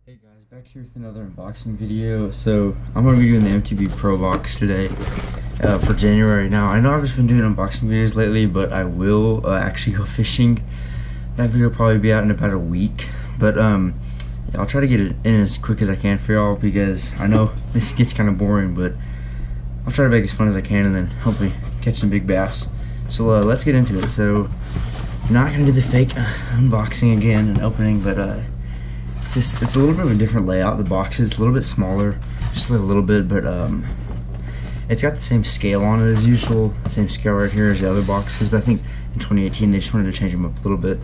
Hey guys, back here with another unboxing video. So I'm going to be doing the MTB Pro box today for January. Now I know I've just been doing unboxing videos lately, but I will actually go fishing. That video will probably be out in about a week, but yeah, I'll try to get it in as quick as I can for y'all, because I know this gets kind of boring, but I'll try to make it as fun as I can and then hopefully catch some big bass. So let's get into it. So I'm not going to do the fake unboxing again and opening, but it's a little bit of a different layout. The box is a little bit smaller, just a little bit, but it's got the same scale on it as usual, the same scale right here as the other boxes, but I think in 2018 they just wanted to change them up a little bit.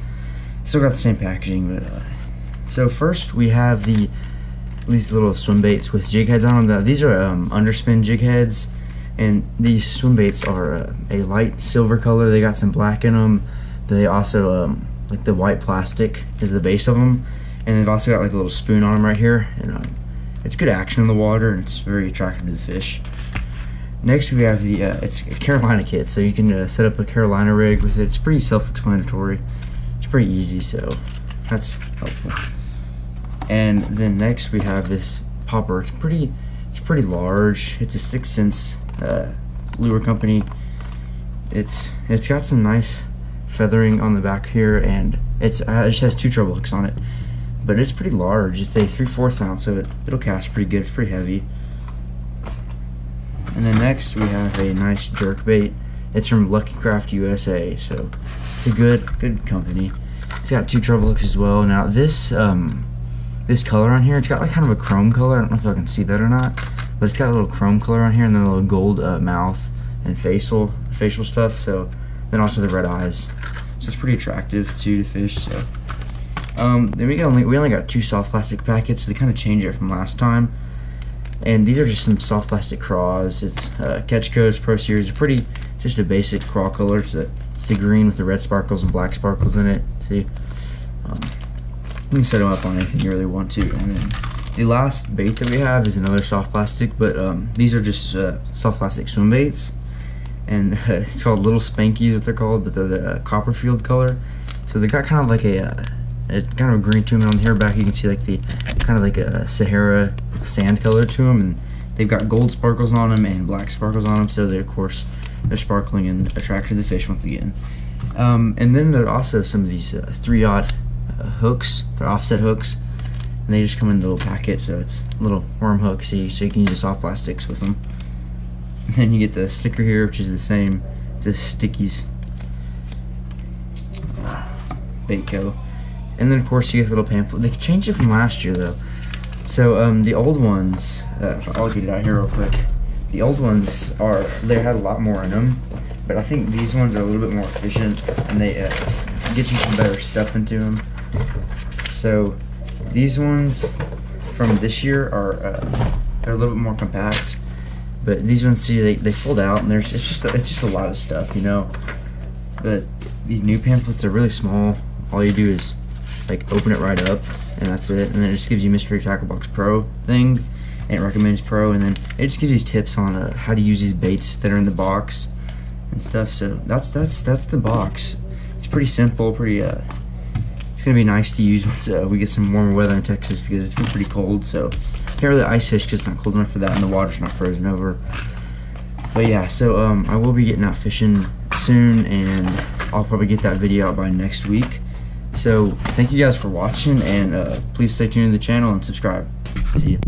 Still got the same packaging, but so first we have these little swim baits with jig heads on them. These are underspin jig heads, and these swim baits are a light silver color. They got some black in them. They also like the white plastic is the base of them. And they've also got like a little spoon on them right here, and it's good action in the water, and it's very attractive to the fish. Next we have the it's a Carolina kit, so you can set up a Carolina rig with it. It's pretty self-explanatory. It's pretty easy, so that's helpful. And then next we have this popper. It's pretty large. It's a 6th Sense lure company. It's got some nice feathering on the back here, and it just has 2 treble hooks on it. But it's pretty large. It's a 3/4 ounce, so it'll cast pretty good. It's pretty heavy. And then next we have a nice jerk bait. It's from Lucky Craft USA, so it's a good company. It's got 2 treble hooks as well. Now this color on here, it's got like kind of a chrome color. I don't know if y'all can see that or not, but it's got a little chrome color on here, and then a little gold mouth and facial stuff. So then also the red eyes. So it's pretty attractive too to fish. So. Then we only got 2 soft plastic packets, so they kind of changed it from last time. And these are just some soft plastic craws. It's Catch Co's Pro Series, just a basic craw color. It's the green with the red sparkles and black sparkles in it. See, you can set them up on anything you really want to. And then the last bait that we have is another soft plastic, but these are just soft plastic swim baits, and it's called Little Spankies, what they're called, but they're the Copperfield color. So they got kind of like a kind of a green to them. On here back you can see like the kind of like a Sahara sand color to them, and they've got gold sparkles on them and black sparkles on them, so they're they're sparkling and attracting the fish once again. And then there are also some of these 3/0 hooks. They're offset hooks, and they just come in a little packet, so it's a little worm hook, so you can use the soft plastics with them. And then you get the sticker here, which is the same. It's a Stickies Bait Co. And then of course you get the little pamphlet. They changed it from last year though. So the old ones, I'll get it out here real quick. The old ones they had a lot more in them, but I think these ones are a little bit more efficient, and they get you some better stuff into them. So these ones from this year are they're a little bit more compact, but these ones, see, they fold out, and it's just a lot of stuff, you know. But these new pamphlets are really small. All you do is like open it right up, and that's it. And then it just gives you Mystery Tackle Box Pro thing, and it recommends Pro, and then it just gives you tips on how to use these baits that are in the box and stuff. So that's the box. It's pretty simple, it's gonna be nice to use once we get some warmer weather in Texas, because it's been pretty cold. So can't really ice fish because it's not cold enough for that, and the water's not frozen over. But yeah, so I will be getting out fishing soon, and I'll probably get that video out by next week. So thank you guys for watching, and please stay tuned to the channel and subscribe. See you.